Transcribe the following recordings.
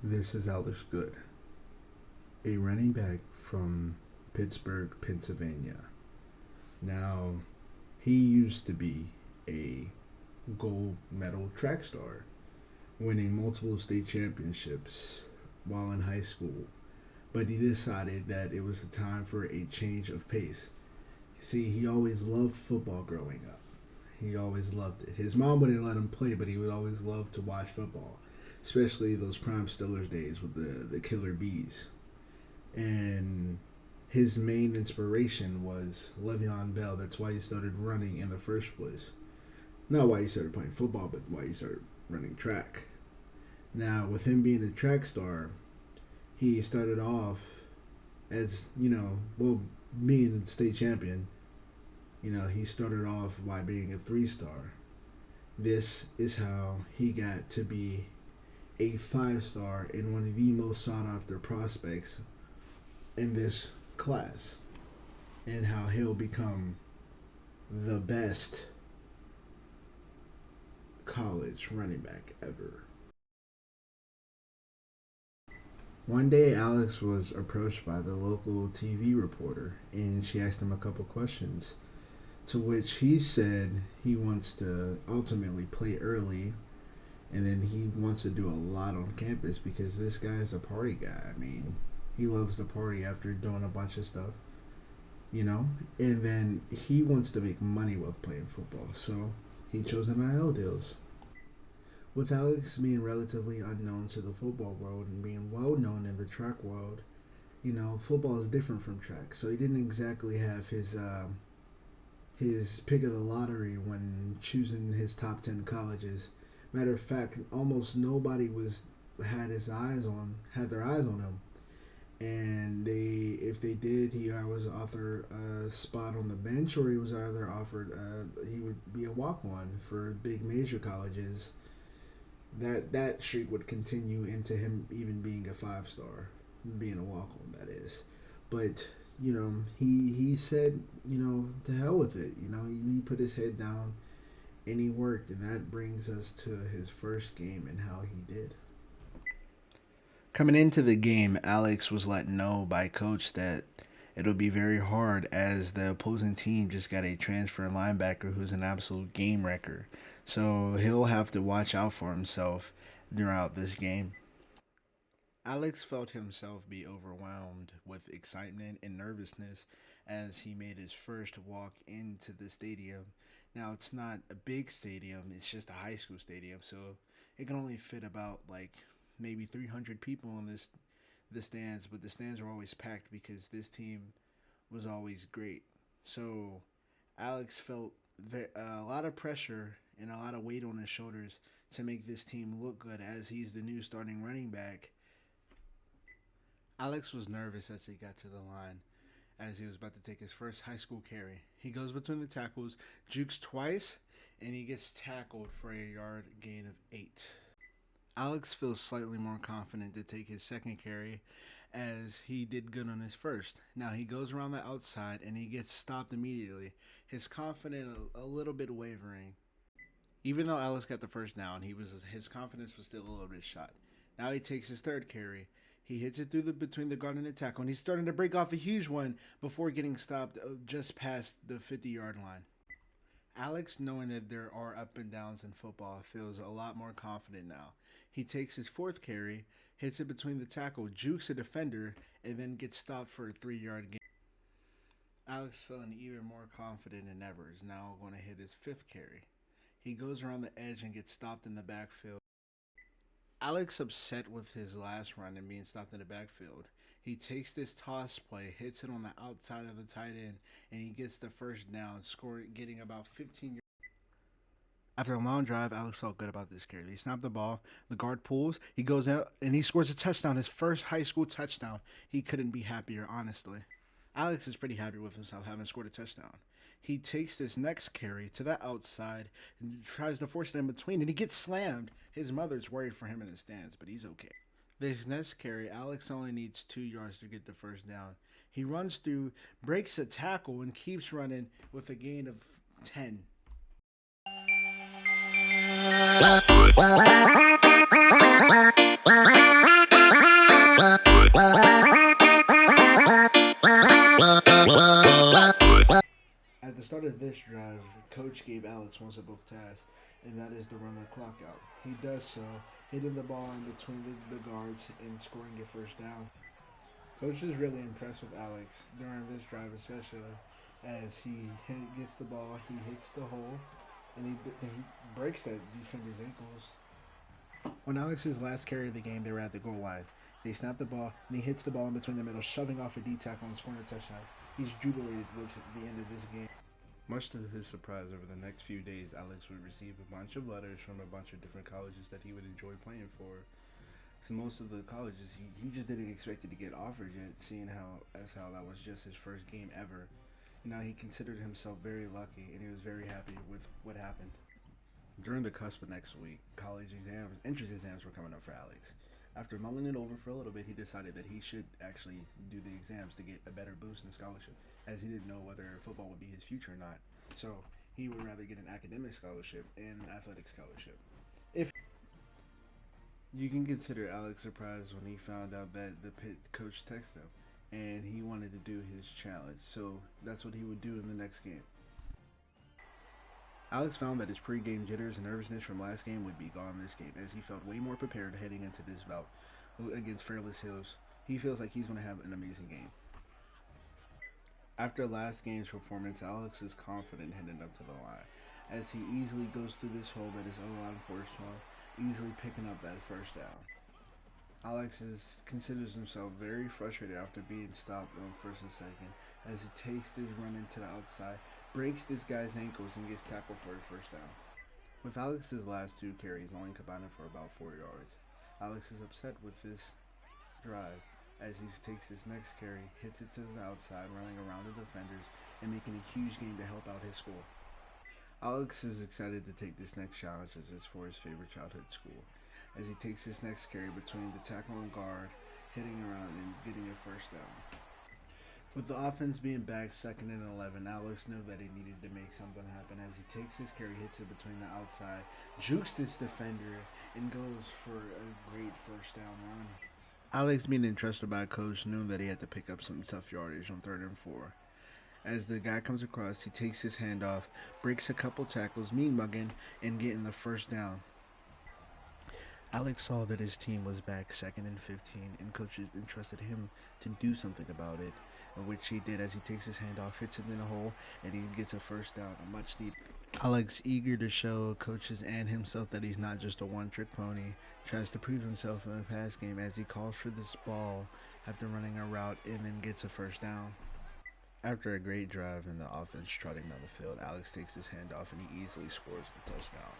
This is Alex Good, a running back from Pittsburgh, Pennsylvania. Now, he used to be a gold medal track star, winning multiple state championships while in high school. But he decided that it was a time for a change of pace. See, he always loved football growing up. He always loved it. His mom wouldn't let him play, but he would always love to watch football, especially those prime Steelers days with the Killer Bees. And his main inspiration was Le'Veon Bell. That's why he started running in the first place. Not why he started playing football, but why he started running track. Now, with him being a track star, he started off as, being a state champion. He started off by being a 3 star. This is how he got to be a 5 star and one of the most sought after prospects in this class, and how he'll become the best college running back ever. One day, Alex was approached by the local TV reporter, and she asked him a couple questions. To which he said he wants to ultimately play early, and then he wants to do a lot on campus because this guy is a party guy. I mean, he loves to party after doing a bunch of stuff, And then he wants to make money while playing football, so he chose NIL deals. With Alex being relatively unknown to the football world and being well known in the track world, football is different from track, so he didn't exactly have his pick of the lottery when choosing his top 10 colleges. Matter of fact, almost nobody had their eyes on him, and if they did, he either was offered a spot on the bench, or he was either offered he would be a walk-on for big major colleges. That streak would continue into him even being a 5 star, being a walk-on, that is. But he said, to hell with it. He put his head down and he worked, and that brings us to his first game and how he did. Coming into the game, Alex was let know by coach that it'll be very hard as the opposing team just got a transfer linebacker who's an absolute game wrecker. So he'll have to watch out for himself throughout this game. Alex felt himself be overwhelmed with excitement and nervousness as he made his first walk into the stadium. Now, it's not a big stadium, it's just a high school stadium, so it can only fit about like maybe 300 people in the stands, but the stands are always packed because this team was always great. So, Alex felt a lot of pressure and a lot of weight on his shoulders to make this team look good as he's the new starting running back. Alex was nervous as he got to the line as he was about to take his first high school carry. He goes between the tackles, jukes twice, and he gets tackled for a yard gain of 8. Alex feels slightly more confident to take his second carry as he did good on his first. Now he goes around the outside and he gets stopped immediately. His confidence a little bit wavering. Even though Alex got the first down, his confidence was still a little bit shot. Now he takes his third carry. He hits it through between the guard and the tackle, and he's starting to break off a huge one before getting stopped just past the 50-yard line. Alex, knowing that there are up and downs in football, feels a lot more confident now. He takes his fourth carry, hits it between the tackle, jukes a defender, and then gets stopped for a 3-yard gain. Alex, feeling even more confident than ever, is now going to hit his fifth carry. He goes around the edge and gets stopped in the backfield. Alex, upset with his last run and being stopped in the backfield, he takes this toss play, hits it on the outside of the tight end, and he gets the first down, getting about 15 yards. After a long drive, Alex felt good about this carry. He snapped the ball, the guard pulls, he goes out, and he scores a touchdown, his first high school touchdown. He couldn't be happier, honestly. Alex is pretty happy with himself having scored a touchdown. He takes this next carry to the outside and tries to force it in between, and he gets slammed. His mother's worried for him in the stands, but he's okay. This next carry, Alex only needs 2 yards to get the first down. He runs through, breaks a tackle, and keeps running with a gain of 10. this drive, Coach gave Alex one simple task, and that is to run the clock out. He does so, hitting the ball in between the guards and scoring a first down. Coach is really impressed with Alex during this drive, especially as gets the ball, he hits the hole, and he breaks that defender's ankles. On Alex's last carry of the game, they were at the goal line. They snap the ball, and he hits the ball in between the middle, shoving off a D tackle and scoring a touchdown. He's jubilated with the end of this game. Much to his surprise, over the next few days, Alex would receive a bunch of letters from a bunch of different colleges that he would enjoy playing for. So most of the colleges, he just didn't expect it to get offered yet, seeing how that was just his first game ever. Now he considered himself very lucky, and he was very happy with what happened. During the cusp of next week, entrance exams were coming up for Alex. After mulling it over for a little bit, he decided that he should actually do the exams to get a better boost in scholarship, as he didn't know whether football would be his future or not. So he would rather get an academic scholarship and an athletic scholarship. If you can consider Alex surprised when he found out that the Pitt coach texted him, and he wanted to do his challenge. So that's what he would do in the next game. Alex found that his pre-game jitters and nervousness from last game would be gone this game, as he felt way more prepared heading into this bout against Fairless Hills. He feels like he's going to have an amazing game. After last game's performance, Alex is confident heading up to the line, as he easily goes through this hole that is O-line forced on, easily picking up that first down. Alex considers himself very frustrated after being stopped on first and second, as he takes this run into the outside, breaks this guy's ankles, and gets tackled for a first down. With Alex's last two carries only combining for about 4 yards, Alex is upset with this drive as he takes this next carry, hits it to the outside, running around the defenders, and making a huge gain to help out his school. Alex is excited to take this next challenge as it's for his favorite childhood school, as he takes this next carry between the tackle and guard, hitting around and getting a first down. With the offense being back 2nd and 11, Alex knew that he needed to make something happen as he takes his carry, hits it between the outside, jukes this defender, and goes for a great first down run. Alex, being entrusted by a coach, knew that he had to pick up some tough yardage on 3rd and 4. As the guy comes across, he takes his hand off, breaks a couple tackles, mean mugging, and getting the first down. Alex saw that his team was back 2nd and 15, and coach entrusted him to do something about it, which he did as he takes his hand off, hits it in the hole, and he gets a first down, a much needed. Alex, eager to show coaches and himself that he's not just a one-trick pony, tries to prove himself in the pass game as he calls for this ball after running a route and then gets a first down. After a great drive and the offense trotting down the field, Alex takes his hand off and he easily scores the touchdown.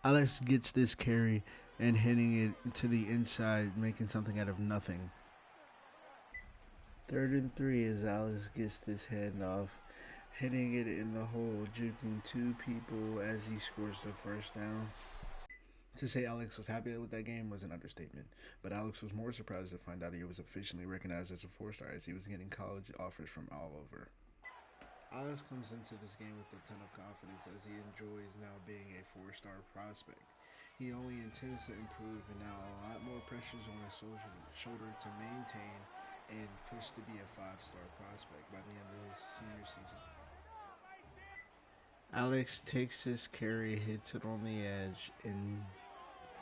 Alex gets this carry and hitting it to the inside, making something out of nothing. 3rd and 3 as Alex gets this handoff, hitting it in the hole, juking 2 people as he scores the first down. To say Alex was happy with that game was an understatement, but Alex was more surprised to find out he was officially recognized as a 4-star as he was getting college offers from all over. Alex comes into this game with a ton of confidence as he enjoys now being a 4-star prospect. He only intends to improve, and now a lot more pressure is on his shoulder to maintain and push to be a 5-star prospect by the end of his senior season. Alex takes his carry, hits it on the edge, and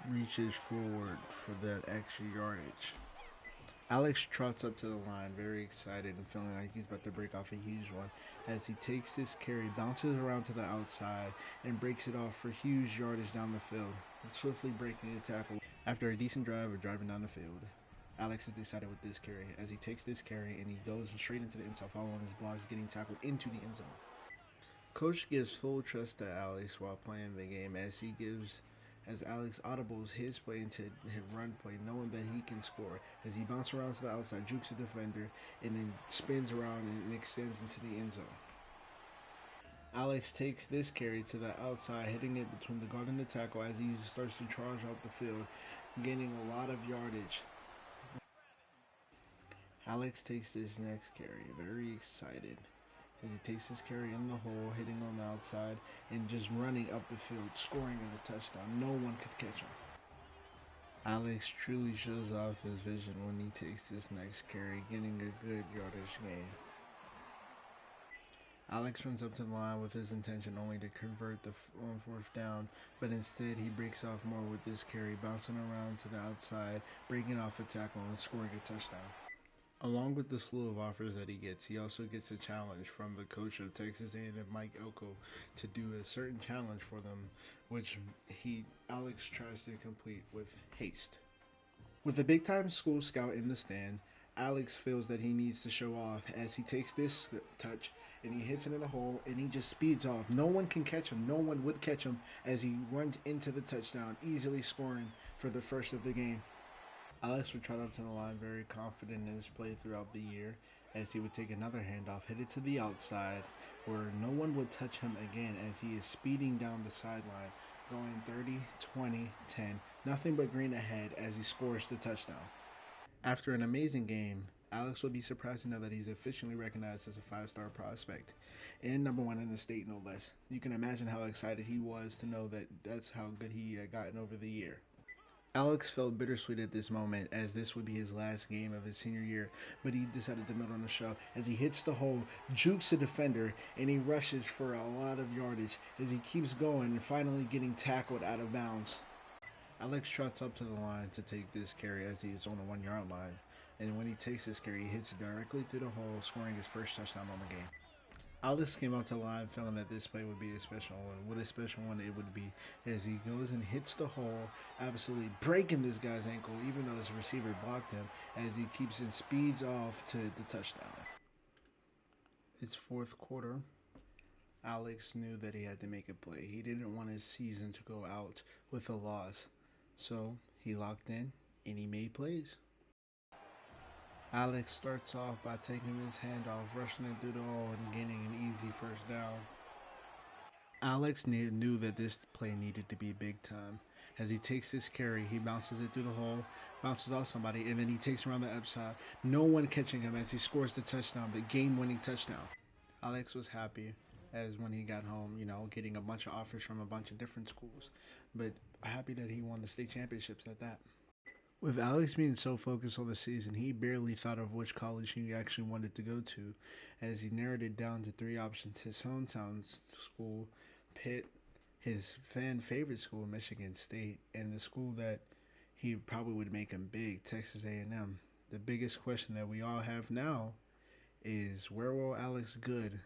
reaches forward for that extra yardage. Alex trots up to the line, very excited and feeling like he's about to break off a huge one as he takes this carry, bounces around to the outside, and breaks it off for huge yardage down the field, swiftly breaking a tackle. After a decent drive of driving down the field, Alex is excited with this carry as he takes this carry and he goes straight into the end zone, following his blocks, getting tackled into the end zone. Coach gives full trust to Alex while playing the game as Alex audibles his play into his run play, knowing that he can score as he bounces around to the outside, jukes a defender, and then spins around and extends into the end zone. Alex takes this carry to the outside, hitting it between the guard and the tackle as he starts to charge up the field, gaining a lot of yardage. Alex takes this next carry, very excited, as he takes his carry in the hole, hitting on the outside, and just running up the field, scoring in a touchdown. No one could catch him. Alex truly shows off his vision when he takes this next carry, getting a good yardage gain. Alex runs up to the line with his intention only to convert on fourth down, but instead he breaks off more with this carry, bouncing around to the outside, breaking off a tackle and scoring a touchdown. Along with the slew of offers that he gets, he also gets a challenge from the coach of Texas A&M, Mike Elko, to do a certain challenge for them, which Alex tries to complete with haste. With a big-time school scout in the stand, Alex feels that he needs to show off as he takes this touch and he hits it in the hole and he just speeds off. No one can catch him. No one would catch him as he runs into the touchdown, easily scoring for the first of the game. Alex would trot up to the line very confident in his play throughout the year as he would take another handoff, hit it to the outside where no one would touch him again as he is speeding down the sideline, going 30, 20, 10, nothing but green ahead as he scores the touchdown. After an amazing game, Alex would be surprised to know that he's officially recognized as a 5-star prospect and number 1 in the state, no less. You can imagine how excited he was to know that that's how good he had gotten over the year. Alex felt bittersweet at this moment as this would be his last game of his senior year, but he decided to melt on the show as he hits the hole, jukes a defender, and he rushes for a lot of yardage as he keeps going and finally getting tackled out of bounds. Alex trots up to the line to take this carry as he is on the 1-yard line, and when he takes this carry, he hits directly through the hole, scoring his first touchdown on the game. Alex came up to the line feeling that this play would be a special one. What a special one it would be as he goes and hits the hole, absolutely breaking this guy's ankle, even though his receiver blocked him, as he keeps and speeds off to the touchdown. It's fourth quarter. Alex knew that he had to make a play. He didn't want his season to go out with a loss. So he locked in and he made plays. Alex starts off by taking his handoff, rushing it through the hole, and getting an easy first down. Alex knew that this play needed to be big time. As he takes this carry, he bounces it through the hole, bounces off somebody, and then he takes around the upside. No one catching him as he scores the touchdown, the game-winning touchdown. Alex was happy as when he got home, getting a bunch of offers from a bunch of different schools, but happy that he won the state championships at that. With Alex being so focused on the season, he barely thought of which college he actually wanted to go to, as he narrowed it down to 3 options: his hometown school, Pitt, his fan-favorite school, Michigan State, and the school that he probably would make him big, Texas A&M. The biggest question that we all have now is, where will Alex Good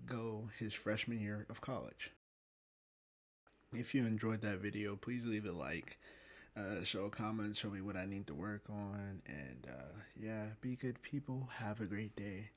go his freshman year of college? If you enjoyed that video, please leave a like. Show a comment, show me what I need to work on, and be good people. Have a great day.